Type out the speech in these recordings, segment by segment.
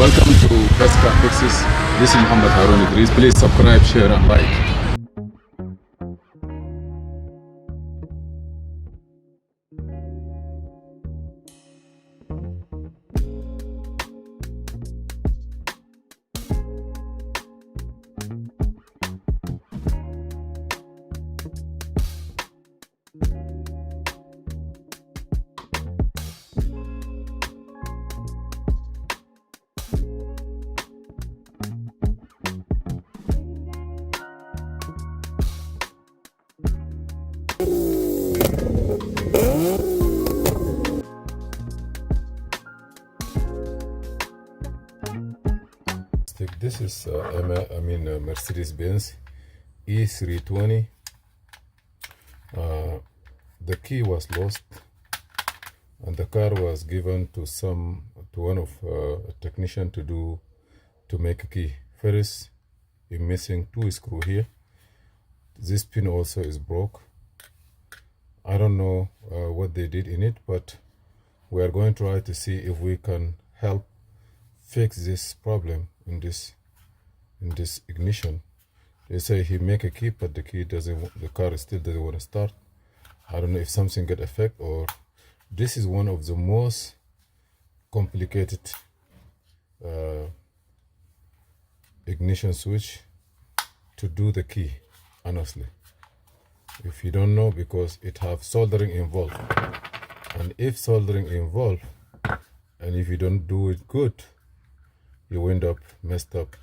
Welcome to Best Car Fixes. This is Mohamed Harun Idris. Please subscribe, share and like. This is Mercedes-Benz E320. The key was lost, and the car was given to one of a technician to make a key. First, you're missing 2 screws here. This pin also is broke. I don't know what they did in it, but we are going to try to see if we can help fix this problem in this ignition. They say he make a key, but the car still doesn't want to start. I don't know if something get affect, or this is one of the most complicated ignition switch to do the key, honestly. If you don't know, because it have soldering involved, and if soldering involved, and if you don't do it good, you end up messed up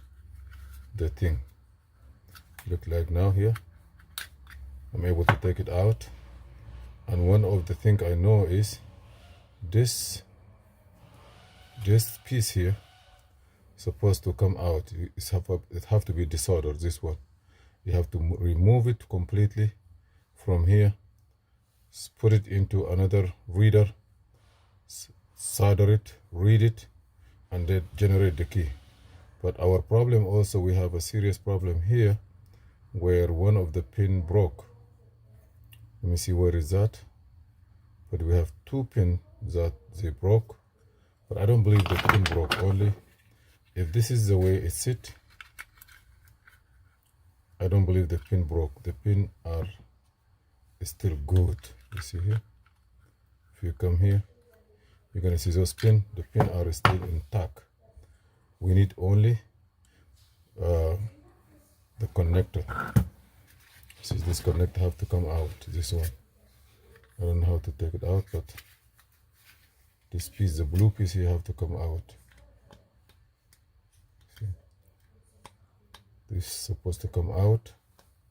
the thing. Look like now here I'm able to take it out, and one of the thing I know is this piece here supposed to come out. It have to be desoldered. This one, you have to remove it completely from here, put it into another reader, solder it, read it, and then generate the key. But our problem also, we have a serious problem here where one of the pin broke. Let me see where is that. But we have 2 pins that they broke, but I don't believe the pin broke. Only if this is the way it sit, I don't believe the pin broke. The pin are still good. You see here, if you come here, you're gonna see those pins. The pins are still intact. We need only the connector. See, this connector have to come out. This one, I don't know how to take it out, but this piece, the blue piece here, have to come out. See, this is supposed to come out.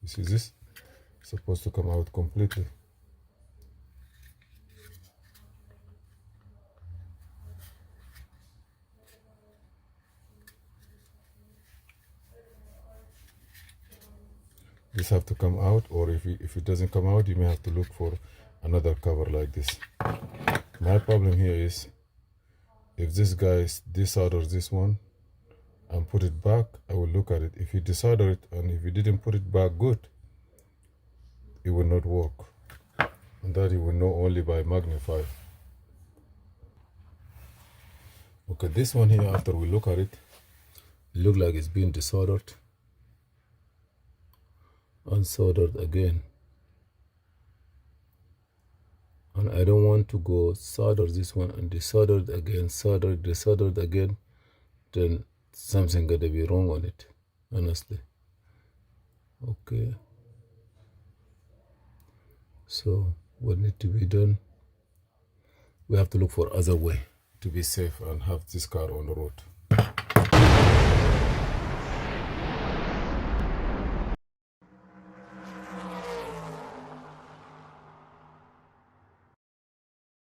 You see this? It's supposed to come out completely. This have to come out, or if it doesn't come out, you may have to look for another cover like this. My problem here is, if this guy desolders this one and put it back, I will look at it. If he desolder it and if he didn't put it back good, it will not work, and that you will know only by magnify. Okay, this one here, after we look at it, it looks like it's been desoldered, unsoldered again, and I don't want to go solder this one and desoldered again, desoldered again. Then something gotta be wrong on it, honestly. Okay, so what need to be done, we have to look for other way to be safe and have this car on the road.